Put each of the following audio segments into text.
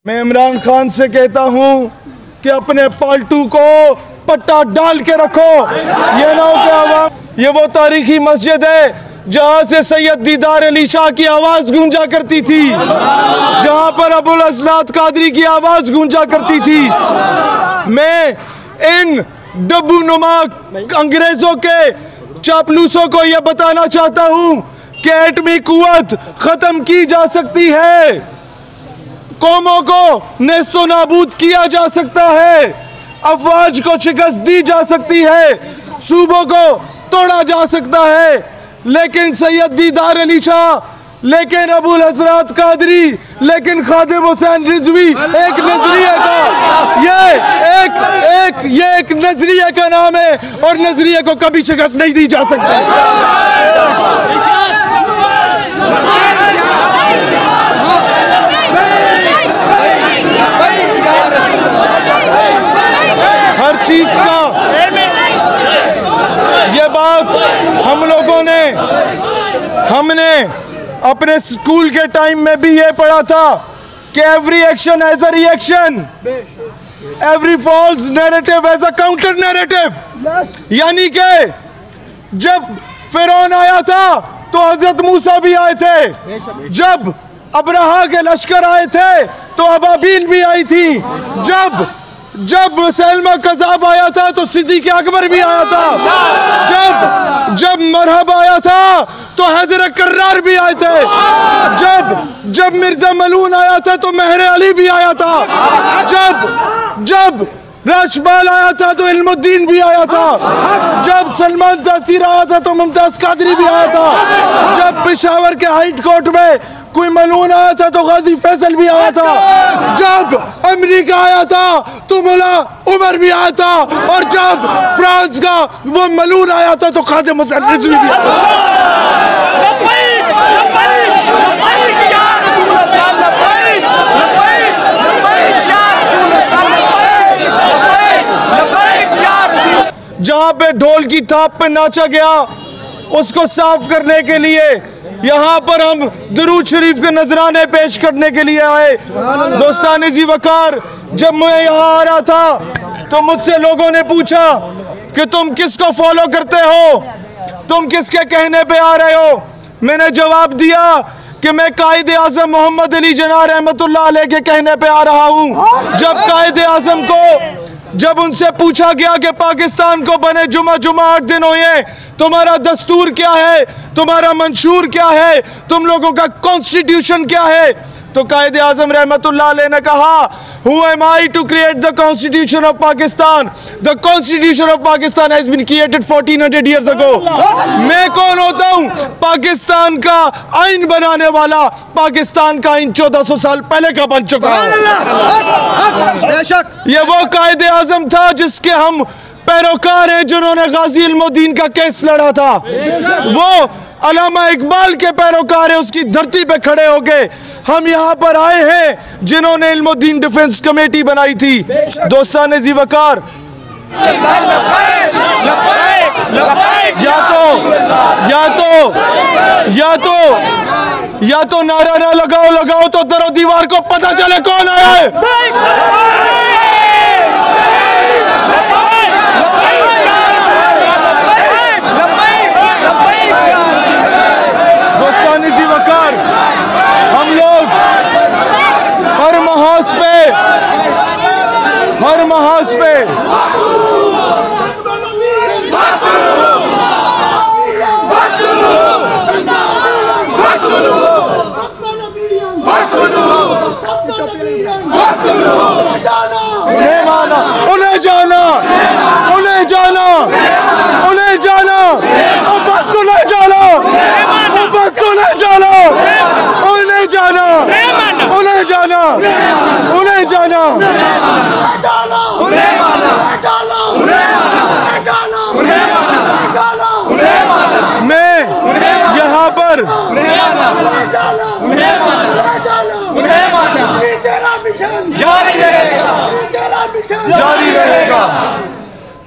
मैं इमरान खान से कहता हूं कि अपने पालतू को पट्टा डाल के रखो। ये ना हो कि आवाम, ये वो तारीखी मस्जिद है जहां से सैयद दीदार अली शाह की आवाज गूंजा करती थी, जहां पर अबुल असनाद कादरी की आवाज गूंजा करती थी। मैं इन डब्बू नुमा अंग्रेजों के चापलूसों को यह बताना चाहता हूं कि एटमी कुव्वत खत्म की जा सकती है, कौमों को नेस्तो नाबूद किया जा सकता है, अफवाज को शिकस्त दी जा सकती है, सूबों को तोड़ा जा सकता है, लेकिन सैयद दीदार अली शाह, लेकिन अबुल असनाद कादरी, लेकिन खादिम हुसैन रिजवी एक नजरिए का ये एक नजरिए का नाम है और नजरिए को कभी शिकस्त नहीं दी जा सकती। हर चीज का ये बात हमने अपने स्कूल के टाइम में भी ये पढ़ा था कि every action has a reaction, every false narrative has a counter narrative. यानी कि जब फिरौन आया था तो हजरत मूसा भी आए थे, जब अब्राहा के लश्कर आए थे तो अबाबील भी आई थी, जब मुसलमा कज़ाब आया था तो सिद्दीक़ अकबर भी आया था, जब मरहब आया था तो हैदर कर्रार भी आए थे, जब मिर्जा मलून आया था तो मेहर अली भी आया था, जब राशबाल आया था तो इल्मुद्दीन भी आया था, जब सलमान जासीर आया था तो मुमताज कादरी भी आया था, जब पेशावर के हाइट कोर्ट में कोई मलून आया था तो गाजी फैसल भी आया था, जब अमेरिका आया था तो मुला उमर भी आया था, और जब फ्रांस का वो मलून आया था तो खादिम हुसैन रिजवी भी आया था। जहां पे ढोल की थाप पे नाचा गया उसको साफ करने के लिए यहाँ पर हम दुरूद शरीफ के नजराने पेश करने के लिए आए। दोस्तान जी वकार, जब मैं यहाँ आ रहा था तो मुझसे लोगों ने पूछा कि तुम किसको फॉलो करते हो, तुम किसके कहने पे आ रहे हो। मैंने जवाब दिया कि मैं कायदे आज़म मोहम्मद अली जिन्ना रहमतुल्लाह अलैह के कहने पे आ रहा हूँ। जब कायदे आज़म को जब उनसे पूछा गया कि पाकिस्तान को बने जुमा 8 दिन हुए, तुम्हारा दस्तूर क्या है, तुम्हारा मंशूर क्या है, तुम लोगों का कॉन्स्टिट्यूशन क्या है, तो कायदे आज़म रहमतुल्लाह अलैह ने कहा, Who am I to create the constitution of Pakistan? The constitution of Pakistan has been created 1400 years ago. मैं कौन होता हूँ? पाकिस्तान का आइन बनाने वाला, पाकिस्तान का आइन 1400 साल पहले का बन चुका है। बेशक ये वो कायदे आज़म था जिसके हम पैरोकार हैं, जिन्होंने गाजी इल्मुद्दीन का केस लड़ा था। वो अल्लामा इकबाल के पैरोकार है, उसकी धरती पे खड़े हो गए हम यहाँ पर आए हैं जिन्होंने इल्मुद्दीन डिफेंस कमेटी बनाई थी। दोस्तान जी वकार, या तो नारा ना लगाओ तो दरो दीवार को पता चले कौन आया है। हम लोग हर महाज पे उन्हें जाना मैं यहाँ पर जारी रहेगा।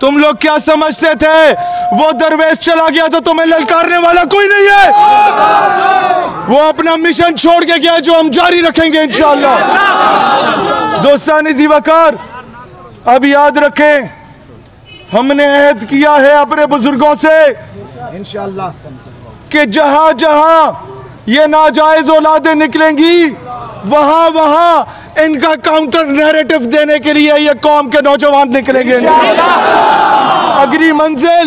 तुम लोग क्या समझते थे वो दरवेश चला गया तो तुम्हें ललकारने वाला कोई नहीं है। वो अपना मिशन छोड़ के गया जो हम जारी रखेंगे इंशाअल्लाह। दोस्तान ज़ीवकार, अब याद रखें, हमने अहद किया है अपने बुजुर्गों से इंशाअल्लाह कि जहां जहां ये नाजायज औलादें निकलेंगी वहां वहां इनका काउंटर नैरेटिव देने के लिए ये कौम के नौजवान निकलेंगे। अगली मंजिल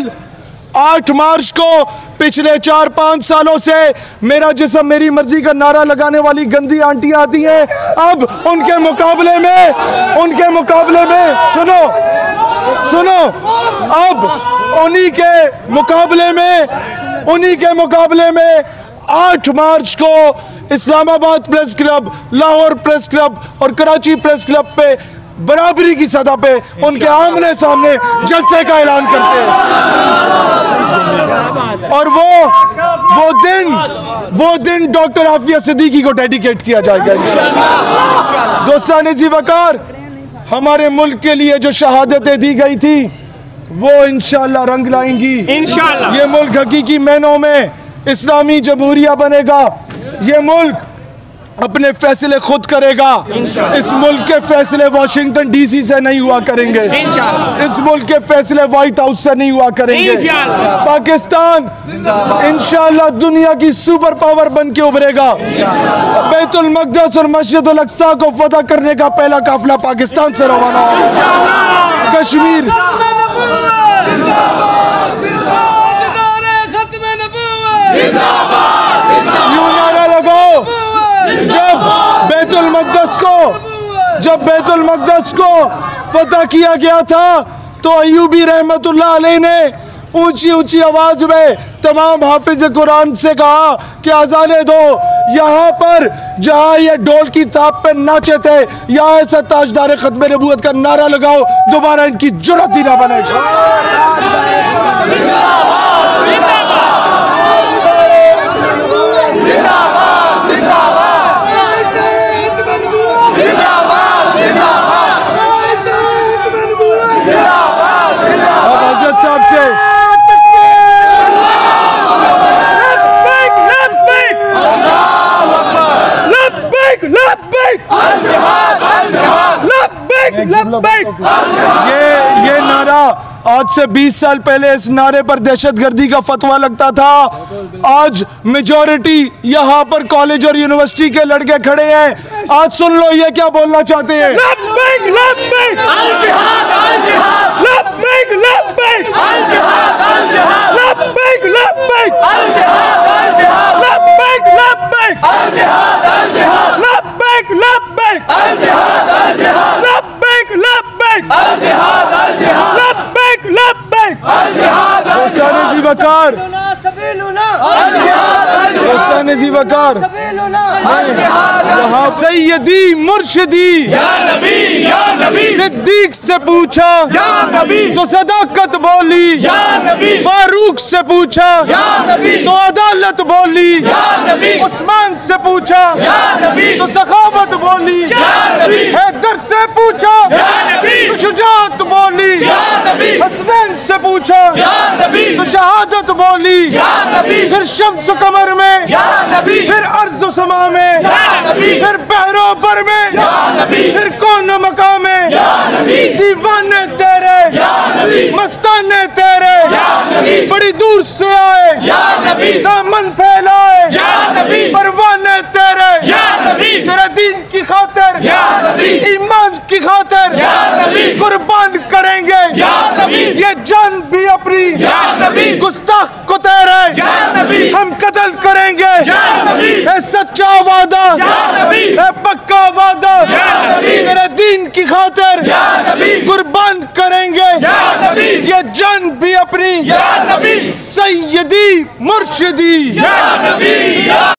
8 मार्च को पिछले 4-5 सालों से मेरा जिस्म मेरी मर्जी का नारा लगाने वाली गंदी आंटियां आती हैं, अब उनके मुकाबले में सुनो, अब उन्हीं के मुकाबले में 8 मार्च को Islamabad press club, Lahore press club और कराची प्रेस क्लब पे बराबरी की सतह पे उनके आमने सामने जलसे का ऐलान करते हैं। और वो दिन डॉक्टर आफिया सिद्दीकी को डेडिकेट किया जाएगा इंशाअल्लाह। दोस्तान ज़ीवकार, हमारे मुल्क के लिए जो शहादतें दी गई थी वो इंशाअल्लाह रंग लाएंगी। इंशाअल्लाह ये मुल्क हकीकी मायनों में इस्लामी जमहूरिया बनेगा। ये मुल्क अपने फैसले खुद करेगा। इस मुल्क के फैसले वाशिंगटन डीसी से नहीं हुआ करेंगे। इस मुल्क के फैसले व्हाइट हाउस से नहीं हुआ करेंगे। पाकिस्तान इंशाअल्लाह दुनिया की सुपर पावर बन के उभरेगा। बैतुल मक़दस और मस्जिद अल अक़सा को फतह करने का पहला काफिला पाकिस्तान से रवाना होगा। कश्मीर यूं नारा लगाओ। जब बैतुल मक़दस को फतह किया गया था तो अय्यूबी रहमतुल्लाह अलैह ने ऊंची ऊंची आवाज में तमाम हाफिज कुरान से कहा कि अज़ाने दो। यहाँ पर जहाँ ये ढोल की ताप पे नाचे थे, यहाँ ऐसा ताजदार खत्म नबूवत का नारा लगाओ, दोबारा इनकी जुर्रत ही ना बने। ये नारा आज से 20 साल पहले इस नारे पर दहशतगर्दी का फतवा लगता था। आज मेजॉरिटी यहाँ पर कॉलेज और यूनिवर्सिटी के लड़के खड़े हैं। आज सुन लो ये क्या बोलना चाहते हैं। दोस्तान ज़ीवकार, सैयदी मुर्शिदी सिद्दीक से पूछा तो सदाकत बोली, फारूक से पूछा तो अदालत बोली, उस्मान से पूछा तो सखावत बोली, हैदर से पूछा तो शुजाअत बोली, हसनैन से पूछा तो शहादत बोली, फिर शम्स कमर में, फिर अर्ज़ समा में, फिर बहरो पर में, फिर कौन मकाम में, दीवाने तेरे, मस्ताने तेरे, बड़ी दूर से आए, दामन फैलाए, परवाने तेरे, तेरे दीन की खातिर, ईमान की खातिर कुर्बान करेंगे ये जान भी अपनी, गुस्ताख को तेरे हम कत्ल करेंगे। है सच्चा वादा, है पक्का वादा, तेरे दीन की खातिर कुर्बान करेंगे ये जान भी अपनी। सैयदी मुर्शिदी।